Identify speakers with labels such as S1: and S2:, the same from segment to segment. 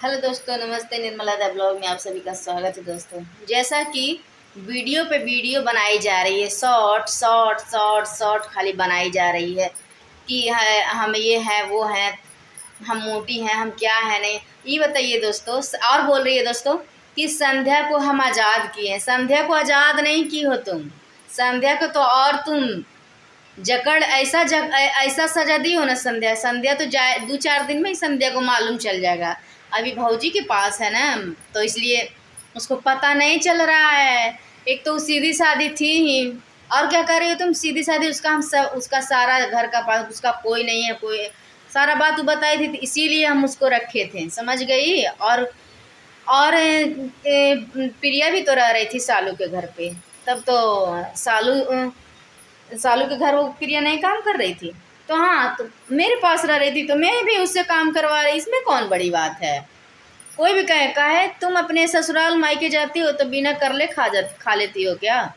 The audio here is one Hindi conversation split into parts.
S1: हेलो दोस्तों, नमस्ते। निर्मला द ब्लॉग में आप सभी का स्वागत है। दोस्तों, जैसा कि वीडियो पे वीडियो बनाई जा रही है, शॉर्ट शॉर्ट शॉर्ट शॉर्ट खाली बनाई जा रही है कि है हम ये हैं वो हैं, हम मोटी हैं, हम क्या है नहीं। ये बताइए दोस्तों, और बोल रही है दोस्तों कि संध्या को हम आज़ाद किए हैं। संध्या को आज़ाद नहीं की हो तुम। संध्या को तो और तुम जकड़ ऐसा सजा दी हो ना। संध्या संध्या तो जाए 2-4 दिन में ही संध्या को मालूम चल जाएगा। अभी भौजी के पास है ना, तो इसलिए उसको पता नहीं चल रहा है। एक तो सीधी सादी थी ही, और क्या कर रही हो तुम? सीधी सादी उसका सारा घर का पास उसका कोई नहीं है, कोई सारा बात वो बताई थी, इसीलिए हम उसको रखे थे, समझ गई। और प्रिया भी तो रह रही थी सालू के घर पे। तब तो सालू के घर वो प्रिया नहीं काम कर रही थी, तो हाँ, तो मेरे पास रह रही थी तो मैं भी उससे काम करवा रही। इसमें कौन बड़ी बात है? कोई भी कहे तुम अपने ससुराल मायके जाती हो तो बिना कर ले खा लेती हो क्या?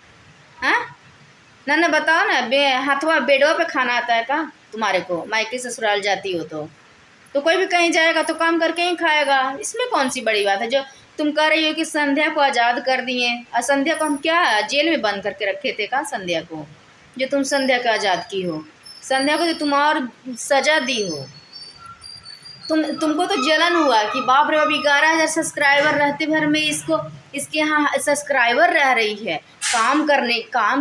S1: हाँ, ना बताओ ना। हाथवा बेडवा पे खाना आता है का तुम्हारे को? मायके ससुराल जाती हो तो कोई भी कहीं जाएगा तो काम करके ही खाएगा। इसमें कौन सी बड़ी बात है? जो तुम कह रही हो कि संध्या को आज़ाद कर दिए, और संध्या को हम क्या जेल में बंद करके रखे थे का? संध्या को जो तुम संध्या को आज़ाद की हो, संध्या को जो तुम और सजा दी हो। तुमको तो जलन हुआ कि बाप रे बाप, 11,000 सब्सक्राइबर रहते भर में इसके यहाँ सब्सक्राइबर रह रही है काम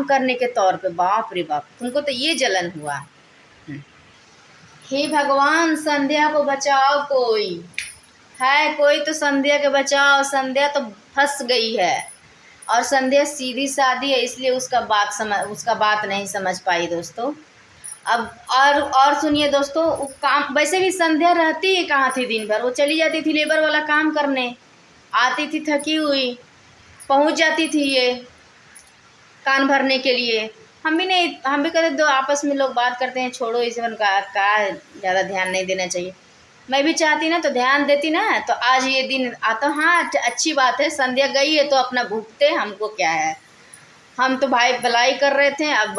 S1: करने के तौर पे। बाप रे बाप, तुमको तो ये जलन हुआ। हे भगवान, संध्या को बचाओ। कोई है, कोई तो संध्या के बचाओ। संध्या तो फंस गई है, और संध्या सीधी सादी है, इसलिए उसका बात नहीं समझ पाई दोस्तों। अब और सुनिए दोस्तों, वो काम वैसे भी संध्या रहती है कहाँ थी दिन भर? वो चली जाती थी लेबर वाला काम करने, आती थी थकी हुई, पहुंच जाती थी ये कान भरने के लिए। हम भी कहते दो आपस में लोग बात करते हैं, छोड़ो इसे, उनका का ज़्यादा ध्यान नहीं देना चाहिए। मैं भी चाहती ना तो ध्यान देती ना, तो आज ये दिन आता। हाँ, अच्छी बात है, संध्या गई है तो अपना भुगते, हमको क्या है। हम तो भाई भलाई कर रहे थे। अब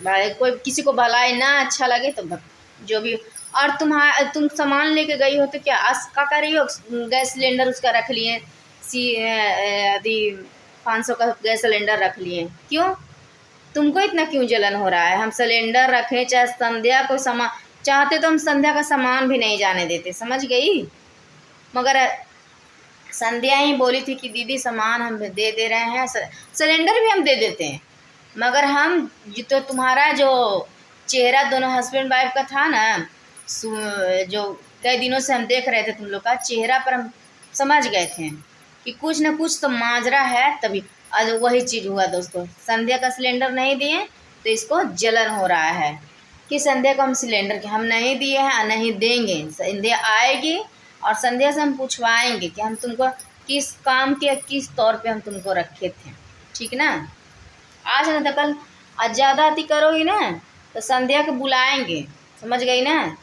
S1: भाई कोई किसी को भलाई ना अच्छा लगे तो जो भी। और तुम सामान लेके गई हो तो क्या क्या कर रही हो? गैस सिलेंडर उसका रख लिए, यदि 500 का गैस सिलेंडर रख लिए, क्यों? तुमको इतना क्यों जलन हो रहा है? हम सिलेंडर रखें चाहे संध्या को सामान, चाहते तो हम संध्या का सामान भी नहीं जाने देते, समझ गई। मगर संध्या ही बोली थी कि दीदी सामान हम दे रहे हैं, सिलेंडर भी हम दे देते हैं, मगर हम तो तुम्हारा जो चेहरा दोनों हस्बैंड वाइफ का था ना, जो कई दिनों से हम देख रहे थे तुम लोग का चेहरा पर, हम समझ गए थे कि कुछ ना कुछ तो माजरा है। तभी आज वही चीज़ हुआ दोस्तों। संध्या का सिलेंडर नहीं दिए तो इसको जलन हो रहा है कि संध्या को हम सिलेंडर हम नहीं दिए हैं, नहीं देंगे। संध्या आएगी और संध्या से हम पूछवाएंगे कि हम तुमको किस काम के, किस तौर पे हम तुमको रखे थे, ठीक ना? आज ना तो कल आज ज़्यादा अति करोगी ना तो संध्या को बुलाएंगे, समझ गई ना?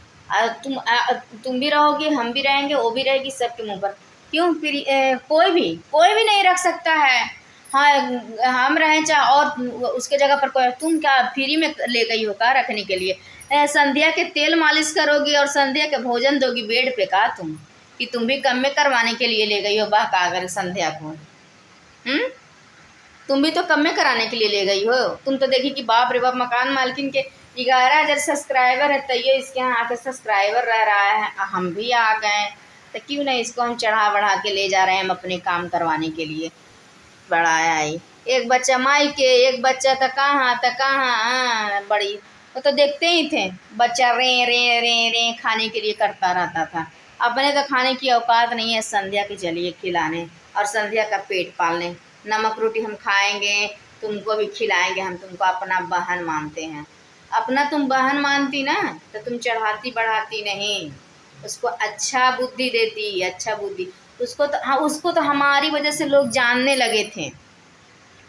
S1: तुम भी रहोगी, हम भी रहेंगे, वो भी रहेगी, सबके मुंह पर। क्यों? फिर कोई भी नहीं रख सकता है। हाँ, हम रहें चाहे और उसके जगह पर कोई। तुम क्या फ्री में ले गई हो का रखने के लिए? संध्या के तेल मालिश करोगी और संध्या के भोजन दोगी बेड पे का तुम? कि तुम भी कम में करवाने के लिए ले गई हो बहका अगर संध्या को? तुम भी तो कम में कराने के लिए ले गई हो। तुम तो देखी कि बाप रे बाप, मकान मालकिन के 11,000 सब्सक्राइबर है, तैयो इसके यहाँ आके सब्सक्राइबर रह रहा है। हम भी आ गए तो क्यों नहीं इसको हम चढ़ा बढ़ा के ले जा रहे हैं हम अपने काम करवाने के लिए। बढ़ाया ही एक बच्चा माई के, एक बच्चा तक कहाँ बड़ी। वो तो देखते ही थे, बच्चा रे रे रे रे खाने के लिए करता रहता था। अपने तो खाने की औकात नहीं है संध्या के चलिए खिलाने और संध्या का पेट पालने। नमक रोटी हम खाएंगे, तुमको भी खिलाएंगे, हम तुमको अपना बहन मानते हैं। अपना तुम बहन मानती ना तो तुम चढ़ाती बढ़ाती नहीं, उसको अच्छा बुद्धि देती, अच्छा बुद्धि। उसको तो हाँ, उसको तो हमारी वजह से लोग जानने लगे थे।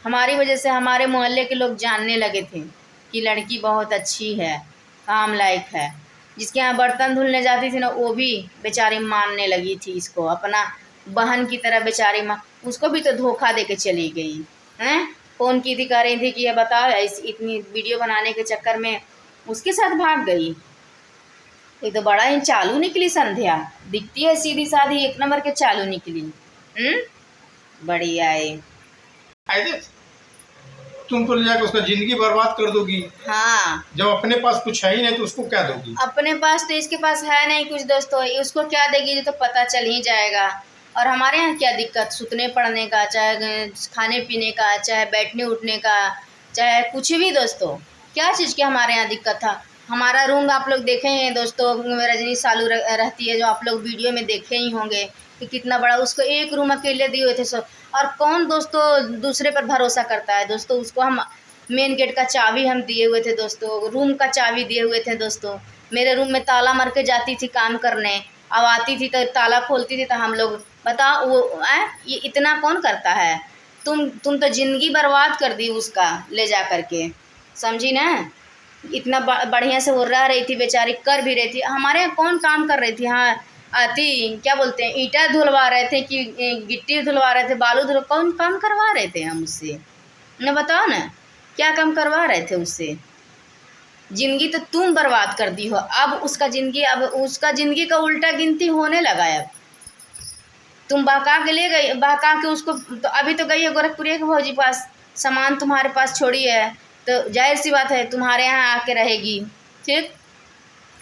S1: हमारी वजह से हमारे मोहल्ले के लोग जानने लगे थे कि लड़की बहुत अच्छी है, काम लायक है। जिसके यहाँ बर्तन धुलने जाती थी ना, वो भी बेचारी मानने लगी थी इसको, अपना बहन की तरह बेचारी माँ। उसको भी तो धोखा दे के चली गई हैं। फ़ोन की थी, कह रही थी कि ये बताओ इतनी वीडियो बनाने के चक्कर में उसके साथ भाग गई। ये तो बड़ा ही चालू निकली संध्या, दिखती है सीधी साधी, एक नंबर के चालू निकली। बढ़िया है।
S2: तुम तो ले जाकर उसका जिंदगी बर्बाद कर दोगी।
S1: हाँ,
S2: जब अपने पास कुछ है ही नहीं तो उसको क्या दोगी?
S1: अपने पास तो इसके पास है नहीं कुछ दोस्तों, उसको क्या देगी ये तो पता चल ही जाएगा। और हमारे यहाँ क्या दिक्कत, सुतने पड़ने का, चाहे खाने पीने का, चाहे बैठने उठने का, चाहे कुछ भी दोस्तों, क्या चीज़ की हमारे यहाँ दिक्कत था। हमारा रूम आप लोग देखे हैं दोस्तों, रजनी सालू रहती है, जो आप लोग वीडियो में देखे ही होंगे कि कितना बड़ा, उसको एक रूम अकेले दिए हुए थे सब। और कौन दोस्तों दूसरे पर भरोसा करता है दोस्तों, उसको हम मेन गेट का चाबी हम दिए हुए थे दोस्तों, रूम का चाबी दिए हुए थे दोस्तों। मेरे रूम में ताला मार के जाती थी काम करने, अब आती थी तो ताला खोलती थी, तो हम लोग बताओ वो ये इतना कौन करता है। तुम तो ज़िंदगी बर्बाद कर दी उसका ले जा करके, समझी ना। इतना बढ़िया से वो रह रही थी बेचारी, कर भी रही थी। हमारे यहाँ कौन काम कर रही थी, हाँ आती क्या बोलते हैं, ईंटा धुलवा रहे थे कि गिट्टी धुलवा रहे थे, बालू कौन काम करवा रहे थे हम उससे, न बताओ ना क्या काम करवा रहे थे उससे। जिंदगी तो तुम बर्बाद कर दी हो, अब उसका जिंदगी का उल्टा गिनती होने लगा है। अब तुम बहका के ले गई, बहका के उसको, तो अभी तो गई है गोरखपुरी के भौजी पास, सामान तुम्हारे पास छोड़ी है, तो जाहिर सी बात है तुम्हारे यहाँ आके रहेगी, ठीक,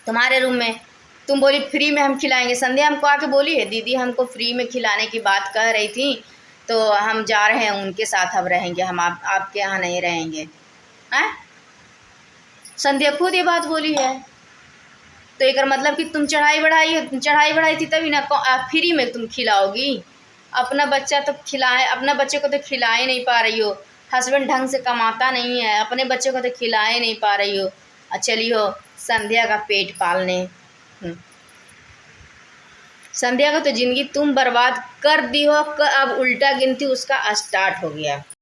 S1: तुम्हारे रूम में। तुम बोली फ्री में हम खिलाएंगे, संध्या हमको आके बोली है दीदी हमको फ्री में खिलाने की बात कह रही थी, तो हम जा रहे हैं उनके साथ, अब रहेंगे हम, आपके यहाँ नहीं रहेंगे। हैं, संध्या खुद ये बात बोली है, तो एक मतलब कि तुम चढ़ाई बढ़ाई थी तभी ना फ्री में तुम खिलाओगी। अपना बच्चा तो खिलाए, अपना बच्चे को तो खिला ही नहीं पा रही हो, हस्बैंड ढंग से कमाता नहीं है, अपने बच्चे को तो खिला ही नहीं पा रही हो, चली हो संध्या का पेट पालने। संध्या को तो ज़िंदगी तुम बर्बाद कर दी हो, अब उल्टा गिनती उसका स्टार्ट हो गया।